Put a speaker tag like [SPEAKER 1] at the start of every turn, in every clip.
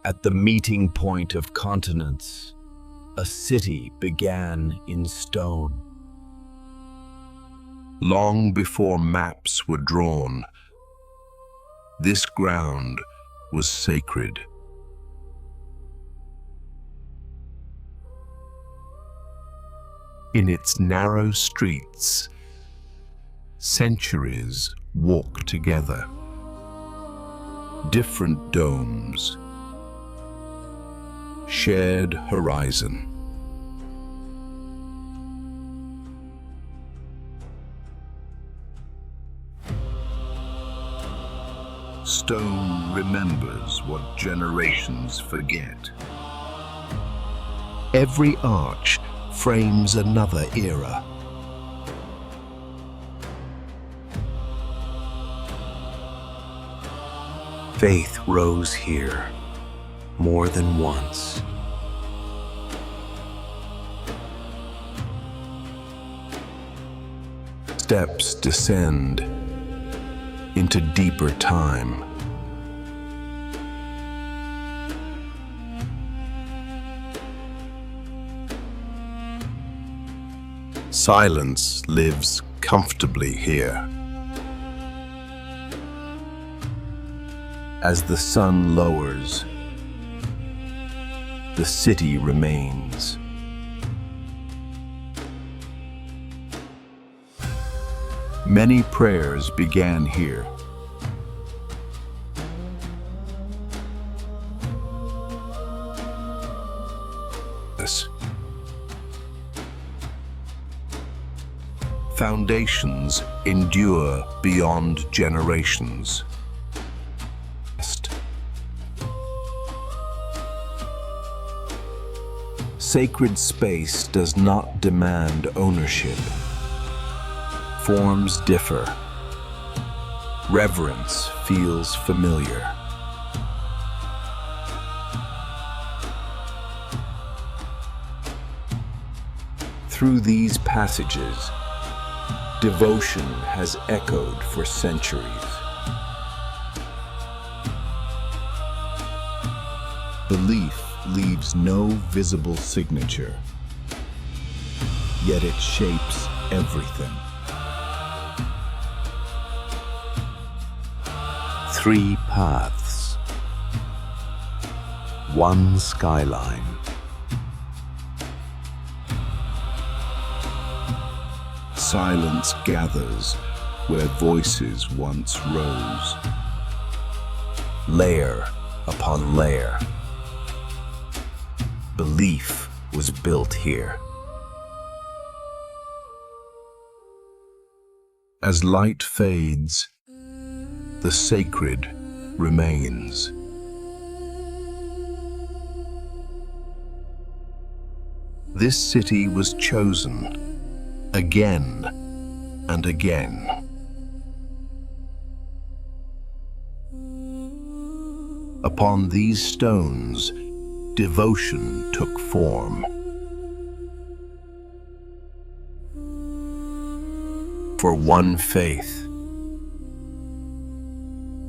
[SPEAKER 1] At the meeting point of continents, a city began in stone.
[SPEAKER 2] Long before maps were drawn, this ground was sacred. In its narrow streets, centuries walk together. Different domes, shared horizon. Stone remembers what generations forget. Every arch frames another era.
[SPEAKER 1] Faith rose here more than once.
[SPEAKER 2] Steps descend into deeper time. Silence lives comfortably here. As the sun lowers, the city remains. Many prayers began here. Foundations endure beyond generations. Sacred space does not demand ownership. Forms differ. Reverence feels familiar. Through these passages, devotion has echoed for centuries. Belief leaves no visible signature, yet it shapes everything.
[SPEAKER 1] Three paths, one skyline.
[SPEAKER 2] Silence gathers where voices once rose.
[SPEAKER 1] Layer upon layer. Belief was built here.
[SPEAKER 2] As light fades, the sacred remains. This city was chosen again and again. Upon these stones, devotion took form. For one faith,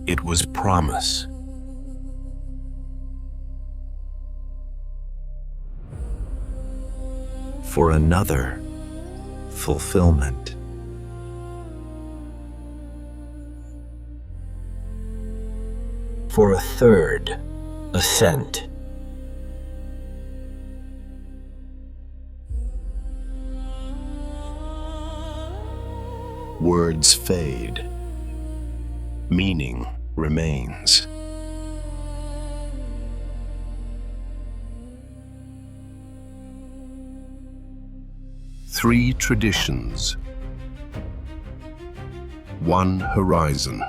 [SPEAKER 2] it was promise.
[SPEAKER 1] For another, fulfillment. For a third, ascent.
[SPEAKER 2] Words fade. Meaning remains. Three traditions, one horizon.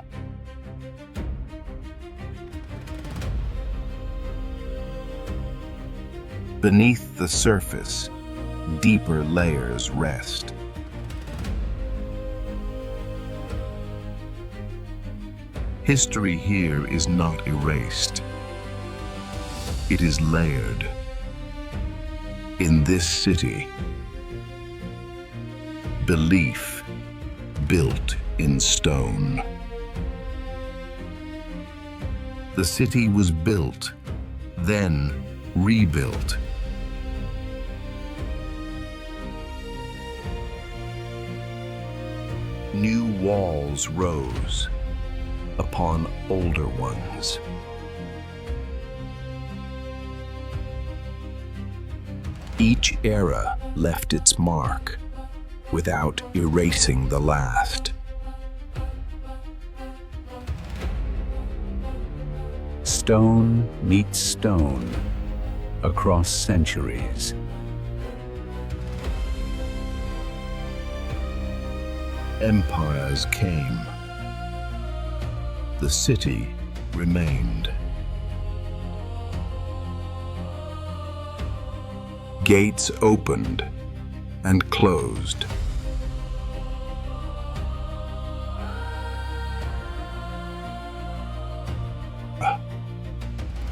[SPEAKER 2] Beneath the surface, deeper layers rest. History here is not erased. It is layered. In this city, belief built in stone. The city was built, then rebuilt. New walls rose upon older ones. Each era left its mark without erasing the last.
[SPEAKER 3] Stone meets stone across centuries.
[SPEAKER 2] Empires came. The city remained. Gates opened and closed.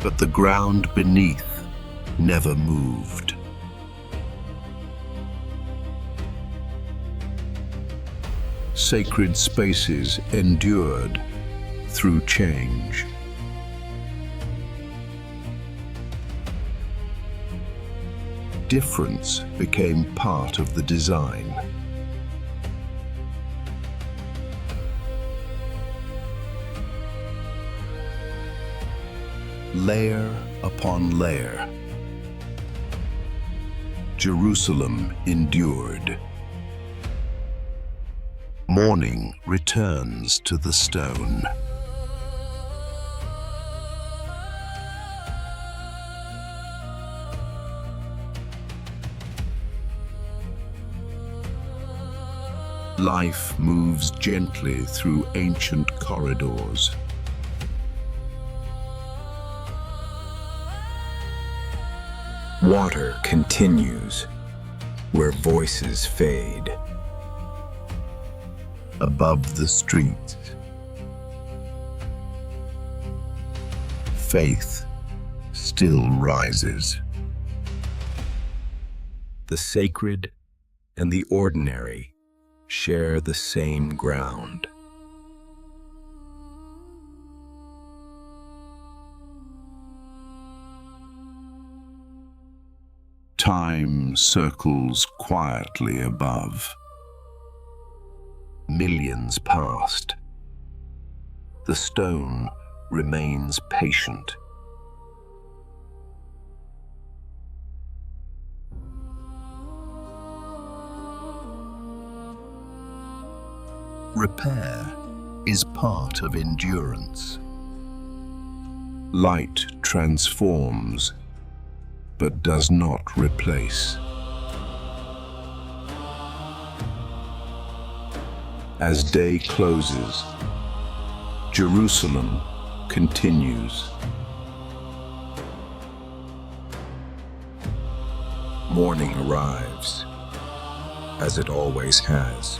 [SPEAKER 2] But the ground beneath never moved. Sacred spaces endured through change. Difference became part of the design. Layer upon layer, Jerusalem endured. Morning returns to the stone. Life moves gently through ancient corridors.
[SPEAKER 1] Water continues where voices fade.
[SPEAKER 2] Above the streets, faith still rises.
[SPEAKER 1] The sacred and the ordinary share the same ground.
[SPEAKER 2] Time circles quietly above. Millions passed. The stone remains patient. Repair is part of endurance. Light transforms, but does not replace. As day closes, Jerusalem continues.
[SPEAKER 1] Morning arrives, as it always has.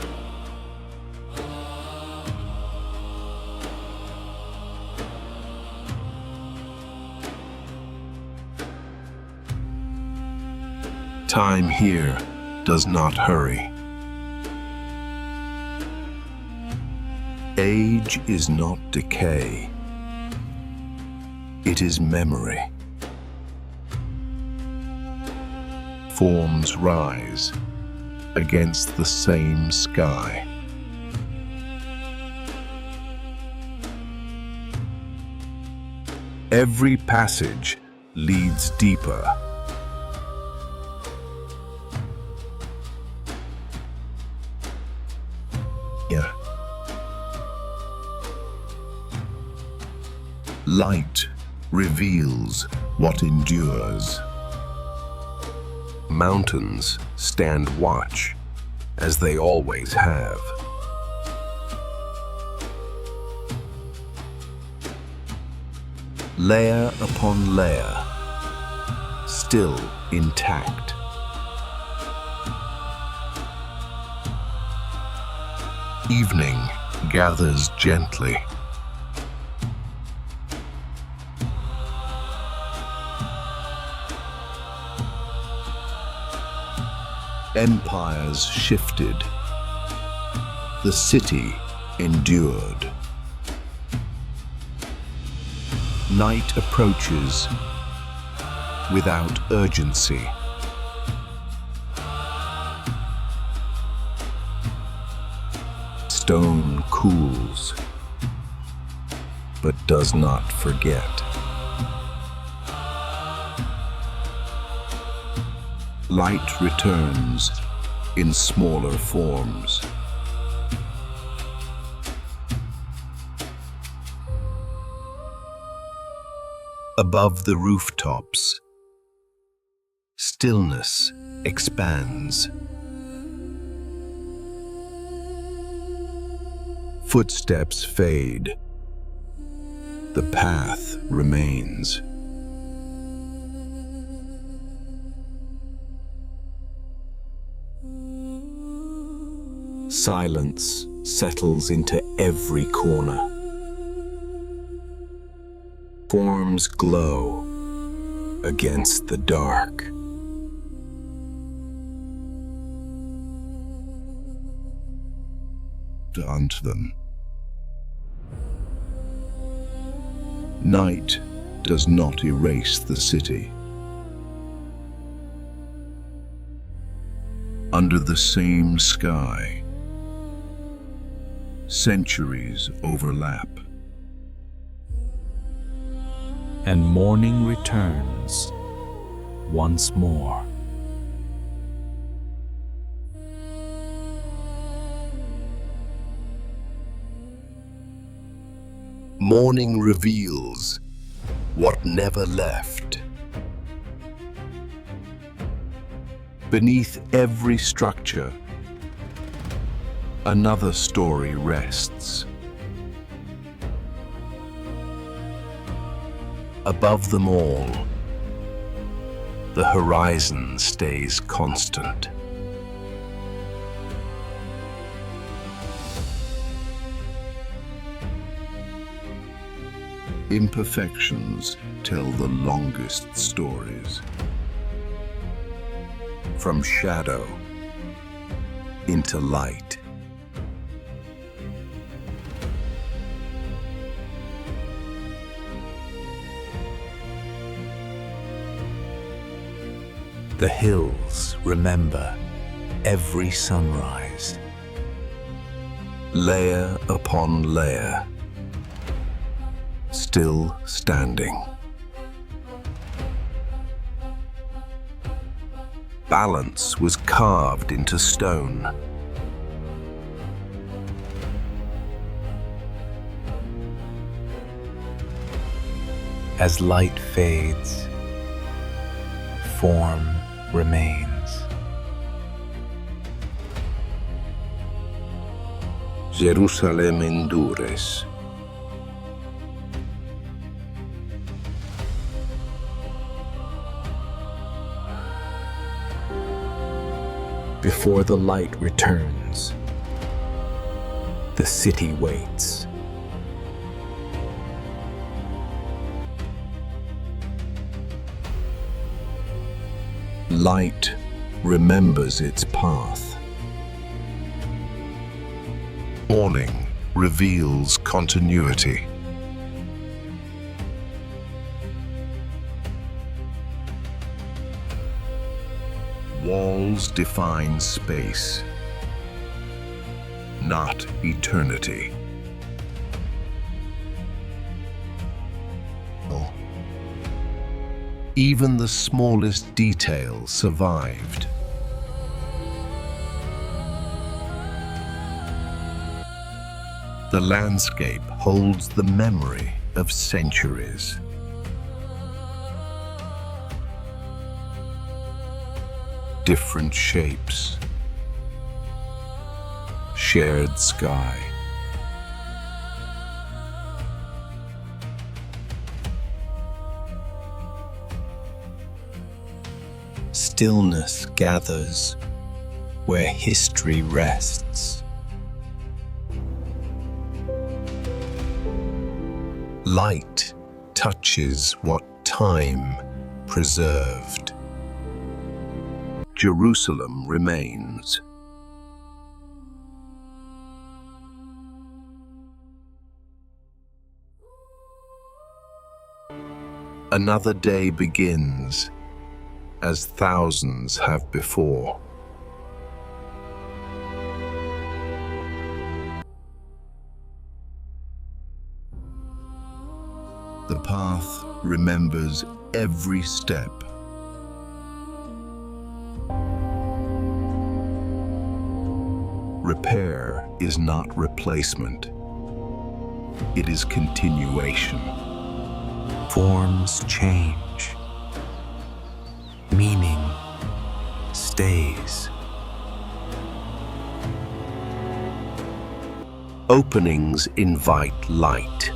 [SPEAKER 2] Time here does not hurry. Age is not decay. It is memory. Forms rise against the same sky. Every passage leads deeper. Light reveals what endures. Mountains stand watch, as they always have. Layer upon layer, still intact. Evening gathers gently. Empires shifted. The city endured. Night approaches, without urgency. Stone cools, but does not forget. Light returns in smaller forms. Above the rooftops, stillness expands. Footsteps fade. The path remains. Silence settles into every corner. Forms glow against the dark. Onto them. Night does not erase the city. Under the same sky, centuries overlap.
[SPEAKER 3] And morning returns once more.
[SPEAKER 2] Morning reveals what never left. Beneath every structure, another story rests. Above them all, the horizon stays constant. Imperfections tell the longest stories. From shadow into light.
[SPEAKER 3] The hills remember every sunrise.
[SPEAKER 2] Layer upon layer, still standing. Balance was carved into stone.
[SPEAKER 3] As light fades, form remains.
[SPEAKER 2] Jerusalem endures.
[SPEAKER 1] Before the light returns, the city waits.
[SPEAKER 2] Light remembers its path. Morning reveals continuity. Walls define space, not eternity. Even the smallest detail survived. The landscape holds the memory of centuries. Different shapes, shared sky.
[SPEAKER 1] Stillness gathers where history rests.
[SPEAKER 2] Light touches what time preserved. Jerusalem remains. Another day begins as thousands have before.
[SPEAKER 1] The path remembers every step.
[SPEAKER 2] Repair is not replacement. It is continuation.
[SPEAKER 3] Forms change. Meaning stays.
[SPEAKER 2] Openings invite light.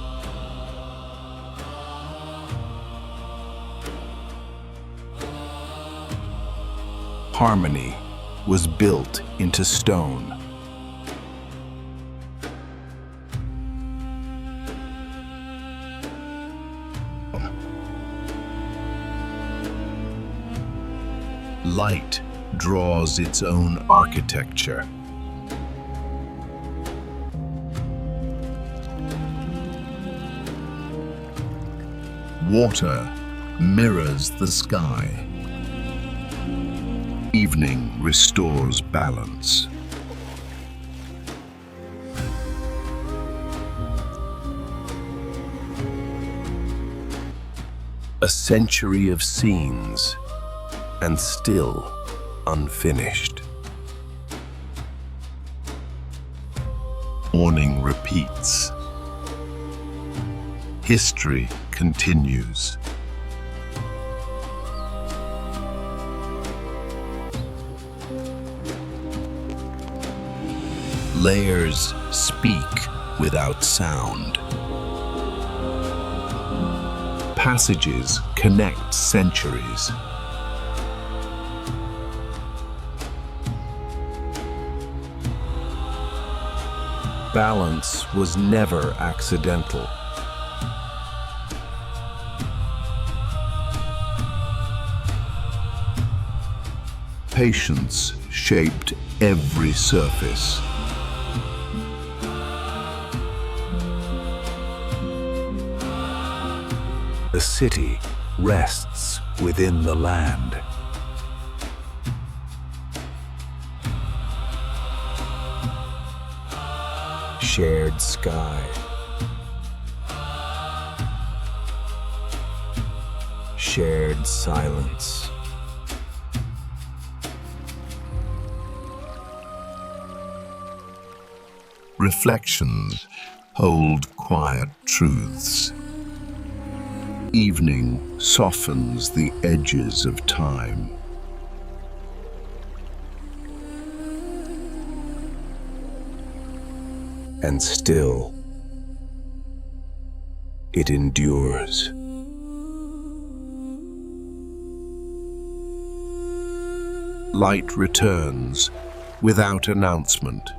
[SPEAKER 2] Harmony was built into stone. Light draws its own architecture. Water mirrors the sky. Evening restores balance. A century of scenes, and still unfinished. Morning repeats. History continues. Layers speak without sound. Passages connect centuries. Balance was never accidental. Patience shaped every surface.
[SPEAKER 3] The city rests within the land. Shared sky. Shared silence.
[SPEAKER 2] Reflections hold quiet truths. Evening softens the edges of time.
[SPEAKER 3] And still, it endures.
[SPEAKER 2] Light returns without announcement.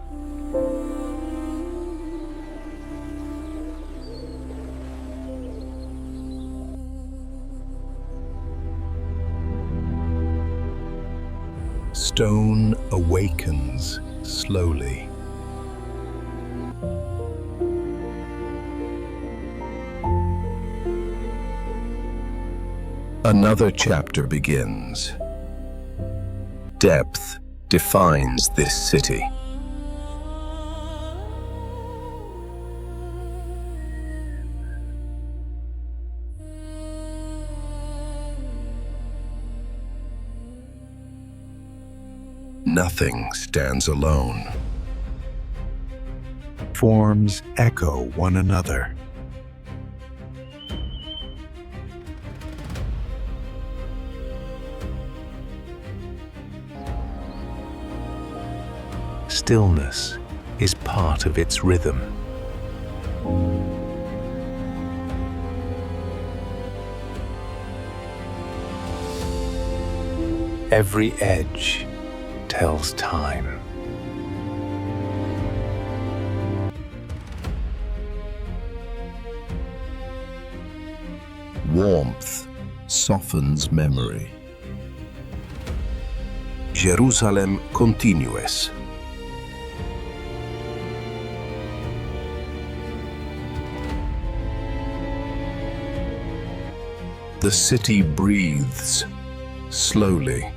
[SPEAKER 2] Stone awakens slowly. Another chapter begins. Depth defines this city. Nothing stands alone.
[SPEAKER 3] Forms echo one another. Stillness is part of its rhythm. Every edge tells time.
[SPEAKER 2] Warmth softens memory. Jerusalem continues. The city breathes slowly.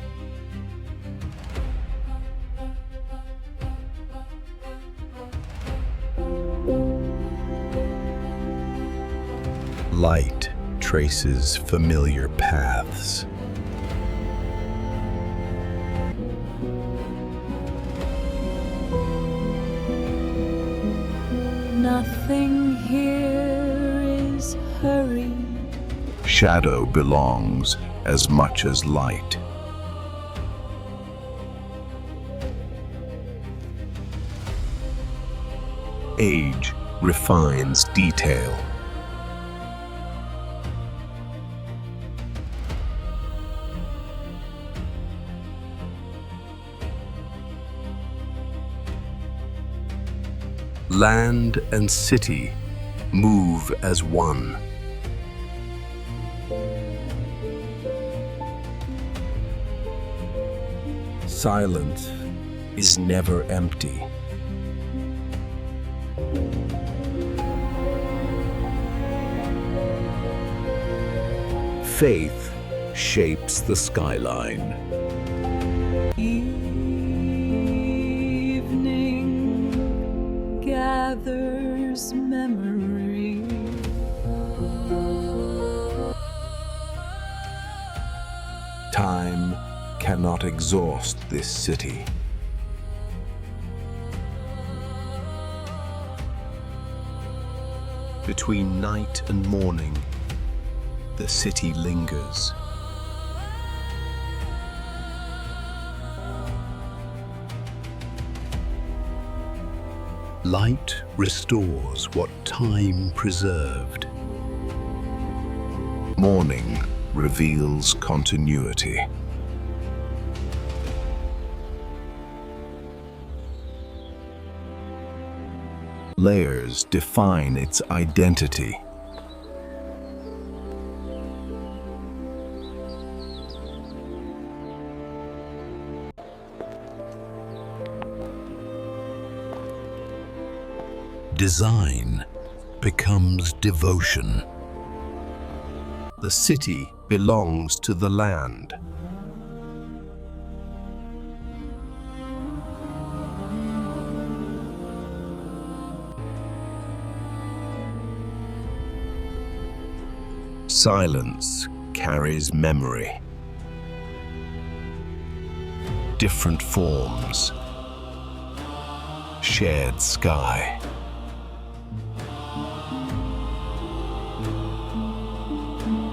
[SPEAKER 1] Light traces familiar paths.
[SPEAKER 4] Nothing here is hurried.
[SPEAKER 2] Shadow belongs as much as light. Age refines detail. Land and city move as one.
[SPEAKER 1] Silence is never empty. Faith shapes the skyline.
[SPEAKER 4] Evening gathers memory.
[SPEAKER 1] Time cannot exhaust this city.
[SPEAKER 2] Between night and morning, the city lingers.
[SPEAKER 3] Light restores what time preserved.
[SPEAKER 2] Morning reveals continuity. Layers define its identity.
[SPEAKER 3] Design becomes devotion.
[SPEAKER 2] The city belongs to the land. Silence carries memory. Different forms. Shared sky.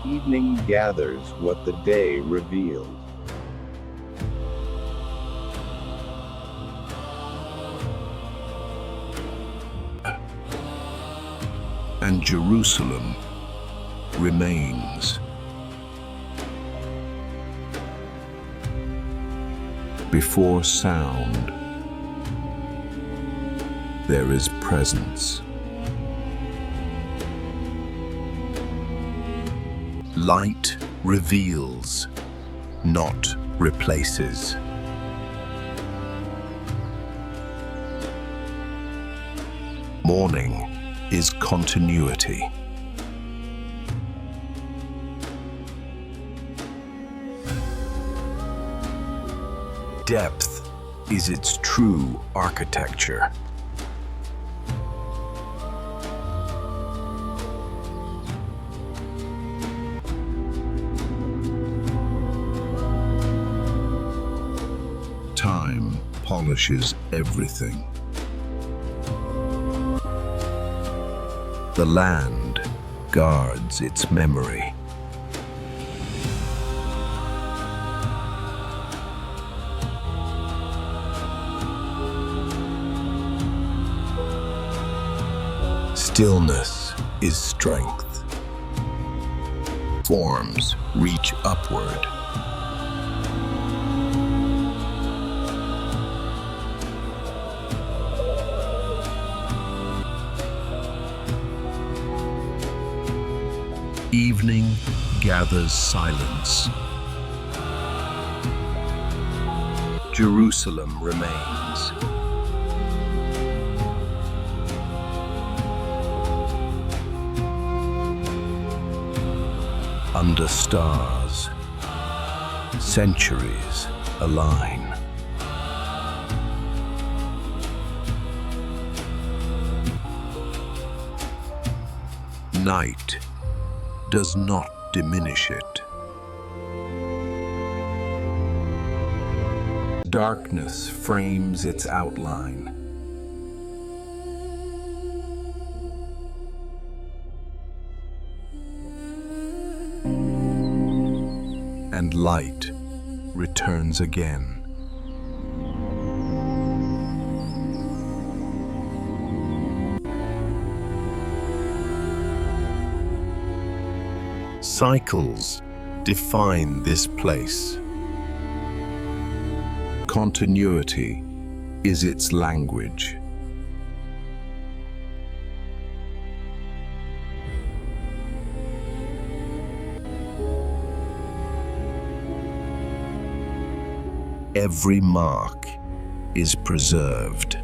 [SPEAKER 5] Evening gathers what the day reveals.
[SPEAKER 2] And Jerusalem remains. Before sound, there is presence. Light reveals, not replaces. Morning is continuity. Depth is its true architecture. Time polishes everything. The land guards its memory. Stillness is strength. Forms reach upward. Evening gathers silence. Jerusalem remains. Under stars,
[SPEAKER 3] Centuries align. Night does not diminish it. Darkness frames its outline. And light returns again. Cycles define this place. Continuity is its language. Every mark is preserved.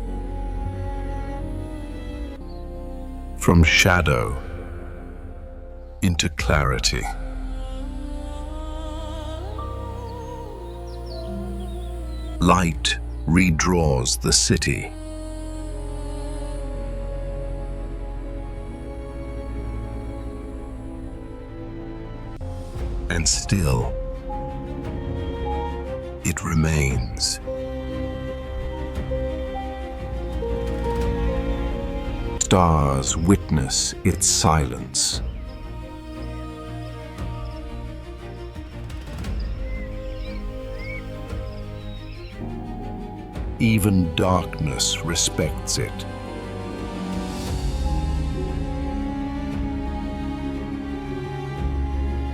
[SPEAKER 3] From shadow into clarity. Light redraws the city. And still, it remains. Stars witness its silence. Even darkness respects it.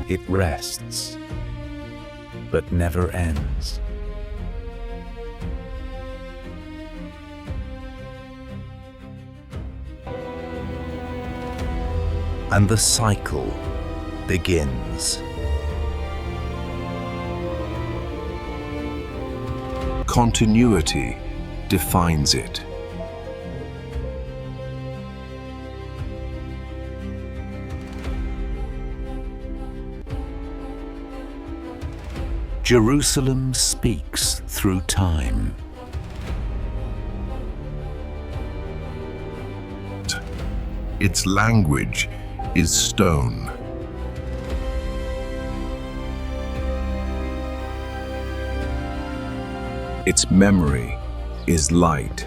[SPEAKER 1] It rests, but never ends. And the cycle begins.
[SPEAKER 3] Continuity defines it.
[SPEAKER 1] Jerusalem speaks through time.
[SPEAKER 3] Its language is stone. Its memory is light.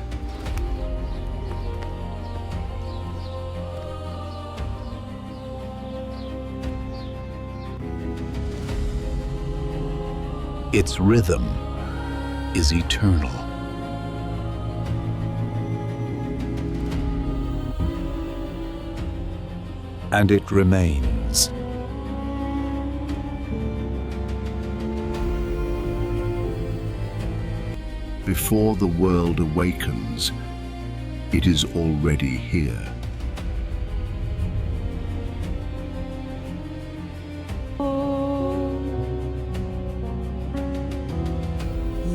[SPEAKER 3] Its rhythm is eternal.
[SPEAKER 1] And it remains.
[SPEAKER 3] Before the world awakens, it is already here.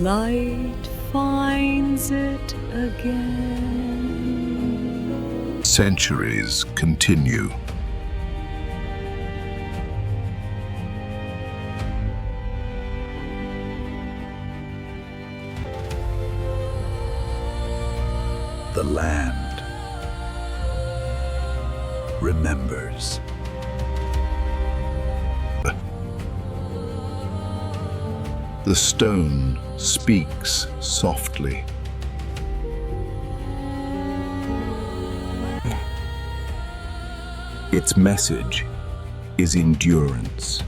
[SPEAKER 4] Light finds it again.
[SPEAKER 3] Centuries continue.
[SPEAKER 1] The land remembers.
[SPEAKER 3] The stone speaks softly. Its message is endurance.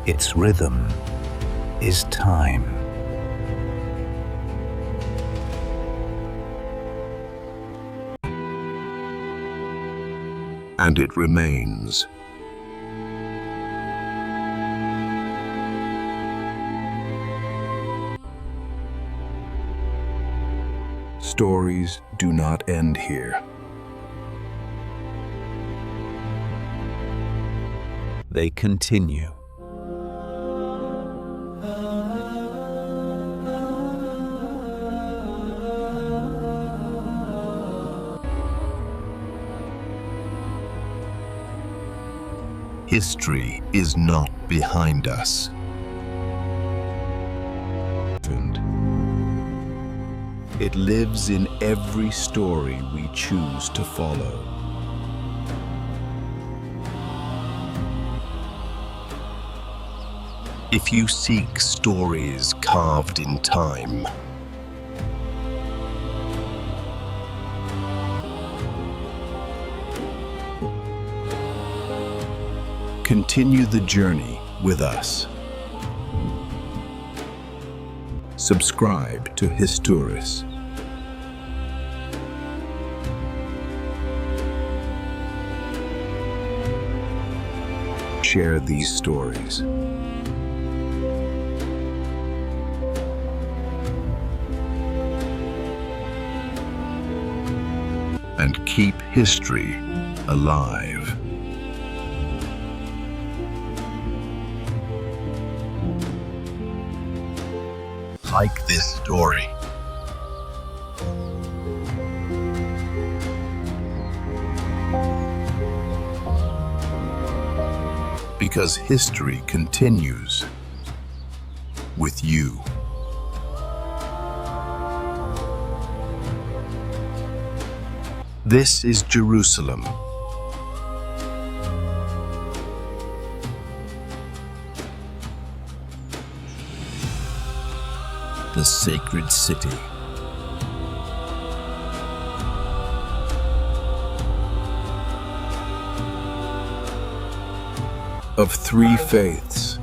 [SPEAKER 1] Its rhythm is time.
[SPEAKER 3] And it remains. Stories do not end here.
[SPEAKER 1] They continue.
[SPEAKER 2] history is not behind us.
[SPEAKER 1] It lives in every story we choose to follow.
[SPEAKER 2] If you seek stories carved in time,
[SPEAKER 1] continue the journey with us. Subscribe to Histouris. Share these stories.
[SPEAKER 2] and keep history alive. Like this story. Because history continues with you. This is Jerusalem. The sacred city.
[SPEAKER 1] Of three faiths.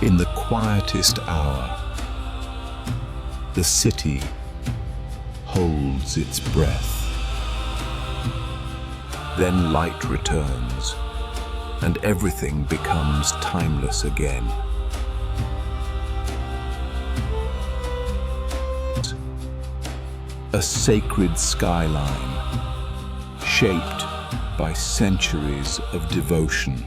[SPEAKER 1] In the quietest hour, the city holds its breath. Then light returns, and everything becomes timeless again. A sacred skyline, shaped by centuries of devotion.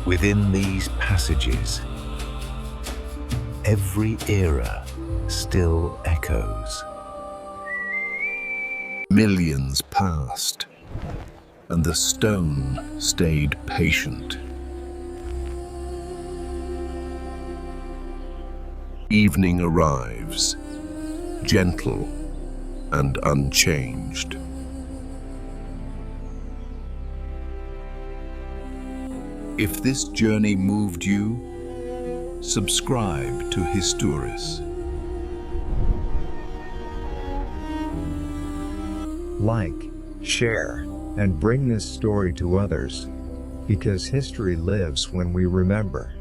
[SPEAKER 3] Within these passages, every era still echoes.
[SPEAKER 2] Millions passed, and the stone stayed patient. Evening arrives, gentle and unchanged.
[SPEAKER 1] If this journey moved you, subscribe to Histouris.
[SPEAKER 5] Like, share, and bring this story to others, because history lives when we remember.